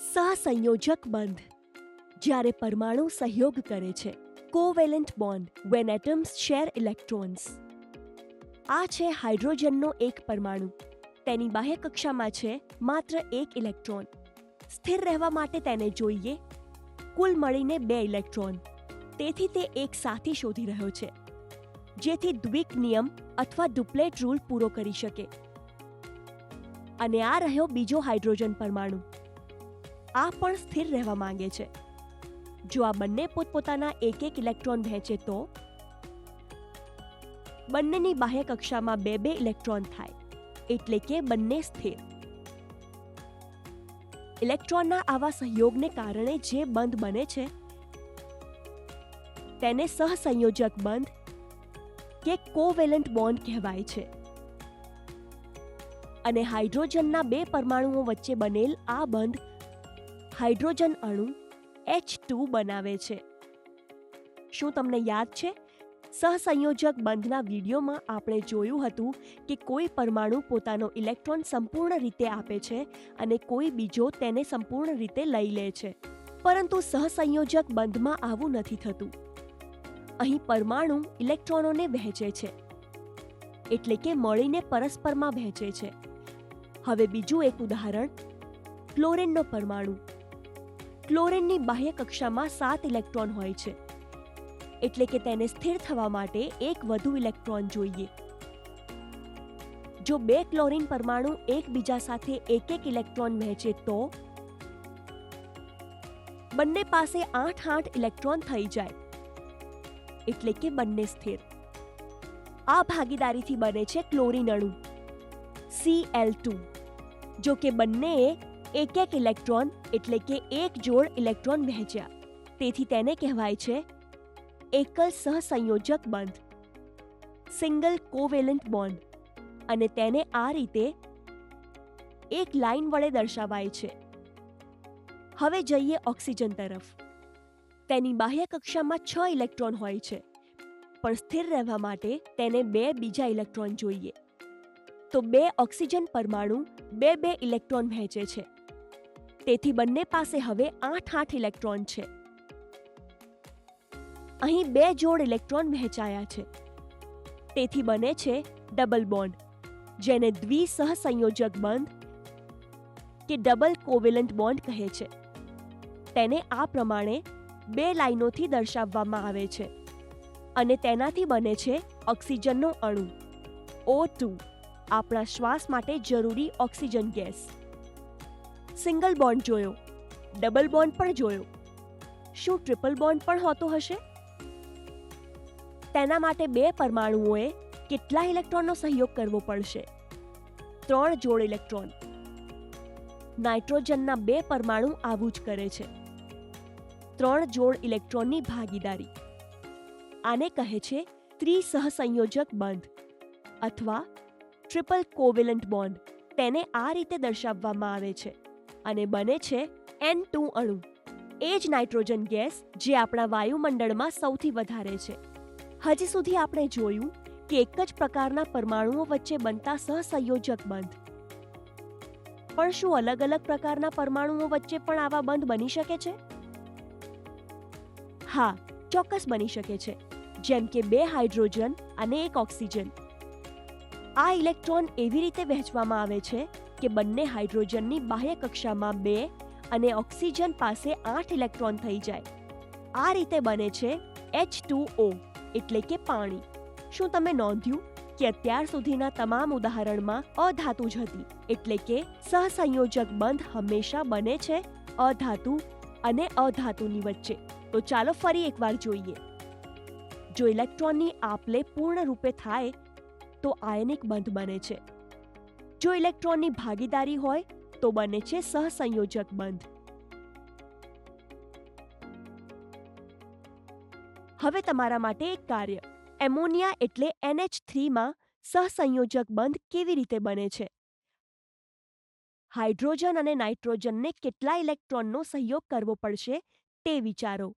સહસંયોજક બંધ જ્યારે પરમાણુ સહયોગ કરે છે. Covalent bond when atoms share electrons. આ છે હાઇડ્રોજનનો એક પરમાણુ. તેની બાહ્ય કક્ષામાં છે માત્ર એક ઇલેક્ટ્રોન. સ્થિર રહેવા માટે તેને જોઈએ કુલ મળીને 2 ઇલેક્ટ્રોન. તેથી તે એક સાથી શોધી રહ્યો છે જેથી દ્વિક નિયમ અથવા ડુપ્લેટ રૂલ પૂરો કરી શકે. અને આ રહ્યો બીજો હાઇડ્રોજન પરમાણુ. આ પણ સ્થિર રહેવા માંગે છે. જો આ બંને પોતપોતાના એક ઇલેક્ટ્રોન વહેંચે તો બંનેની બાહ્ય કક્ષામાં 2 ઇલેક્ટ્રોન થાય, એટલે કે બંને સ્થિર. ઇલેક્ટ્રોનના આવા સહયોગને કારણે જે બંધ બને છે તેને સહસંયોજક બંધ કે કોવેલેન્ટ બોન્ડ કહેવાય છે. અને હાઇડ્રોજનના 2 પરમાણુઓ વચ્ચે બનેલ આ બંધ હાઇડ્રોજન અણુ H2 બનાવે છે. શું તમને યાદ છે? સહસંયોજક બંધના વિડીયોમાં આપણે જોયું હતું કે કોઈ પરમાણુ પોતાનો ઇલેક્ટ્રોન સંપૂર્ણ રીતે આપે છે અને કોઈ બીજો તેને સંપૂર્ણ રીતે લઈ લે છે. પરંતુ સહસંયોજક બંધમાં આવું નથી થતું. અહીં પરમાણુ ઇલેક્ટ્રોનોને વહેંચે છે, એટલે કે મળીને પરસ્પરમાં વહેંચે છે. હવે બીજું એક ઉદાહરણ, ક્લોરીનનો પરમાણુ. ક્લોરીનની બાહ્ય કક્ષામાં 7 ઇલેક્ટ્રોન હોય છે, એટલે કે તેને સ્થિર થવા માટે એક વધુ ઇલેક્ટ્રોન જોઈએ. જો 2 ક્લોરીન પરમાણુ એકબીજા સાથે એક ઇલેક્ટ્રોન વહેંચે તો બંને પાસે 8 ઇલેક્ટ્રોન થઈ જાય, એટલે કે બંને સ્થિર. આ ભાગીદારીથી બને છે ક્લોરીન અણુ Cl2. જો કે બંનેએ એક ઇલેક્ટ્રોન એટલે કે એક જોડ ઇલેક્ટ્રોન વહેંચ્યા, તેથી તેને કહેવાય છે એકલ સહસંયોજક બંધ, સિંગલ કોવેલેન્ટ બોન્ડ. અને તેને આ રીતે એક લાઇન વડે દર્શાવાય છે. હવે જઈએ ઓક્સિજન તરફ. તેની બાહ્ય કક્ષામાં 6 ઇલેક્ટ્રોન હોય છે, પણ સ્થિર રહેવા માટે તેને 2 બીજા ઇલેક્ટ્રોન જોઈએ. તો 2 ઓક્સિજન પરમાણુ 2 ઇલેક્ટ્રોન વહેંચે છે, તેથી બંને પાસે હવે 8 ઇલેક્ટ્રોન છે. અહીં 2 જોડ ઇલેક્ટ્રોન વહેંચાયા છે, તેથી બને છે ડબલ બોન્ડ, જેને દ્વિસહસંયોજક બંધ કે ડબલ કોવેલેન્ટ બોન્ડ કહે છે. તેને આ પ્રમાણે 2 લાઈનોથી દર્શાવવામાં આવે છે અને તેનાથી બને છે ઓક્સિજનનો અણુ O2, આપણા શ્વાસ માટે જરૂરી ઓક્સિજન ગેસ. સિંગલ બોન્ડ જોયો, ડબલ બોન્ડ પણ જોયો. શું ટ્રિપલ બોન્ડ પણ હોતો હશે? તેના માટે 2 પરમાણુઓએ કેટલા ઇલેક્ટ્રોનનો સહયોગ કરવો પડશે? 3 જોડ ઇલેક્ટ્રોન. નાઇટ્રોજનના 2 પરમાણુ આવું જ કરે છે, 3 જોડ ઇલેક્ટ્રોનની ભાગીદારી. આને કહે છે ત્રિસહસંયોજક બંધ અથવા ટ્રિપલ કોવેલેન્ટ બોન્ડ. તેને આ રીતે દર્શાવવામાં આવે છે અને બને છે N2 અણુ. એ જ નાઇટ્રોજન ગેસ જે આપણા વાયુમંડળમાં સૌથી વધારે છે. હજી સુધી આપણે જોયું કે એક જ પ્રકારના પરમાણુઓ વચ્ચે બનતા સહસંયોજક બંધ. પણ શું અલગ અલગ પ્રકારના પરમાણુઓ વચ્ચે પણ આવા બંધ બની શકે છે? હા, ચોક્કસ બની શકે છે. જેમ કે 2 હાઇડ્રોજન અને 1 ઓક્સિજન. આ ઇલેક્ટ્રોન એવી રીતે વહેંચવામાં આવે છે કે બંને હાઇડ્રોજનની બાહ્ય કક્ષામાં 2 અને ઓક્સિજન પાસે 8 ઇલેક્ટ્રોન થઈ જાય. આ રીતે બને છે H2O, એટલે કે પાણી. શું તમે નોંધ્યું કે અત્યાર સુધીના તમામ ઉદાહરણમાં અધાતુ જ હતી, એટલે કે સહસંયોજક બંધ હંમેશા બને છે અધાતુ અને અધાતુની વચ્ચે. તો ચાલો ફરી એકવાર જોઈએ. જો ઇલેક્ટ્રોનની આપ-લે પૂર્ણ રૂપે થાય તો આયનિક બંધ બને છે. જો ઇલેક્ટ્રોનની ભાગીદારી હોય તો બને છે સહસંયોજક બંધ. હવે તમારા માટે એક કાર્ય. એમોનિયા એટલે NH3 માં સહસંયોજક બંધ કેવી રીતે બને છે? હાઇડ્રોજન અને નાઇટ્રોજનને કેટલા ઇલેક્ટ્રોનનો સહયોગ કરવો પડશે તે વિચારો.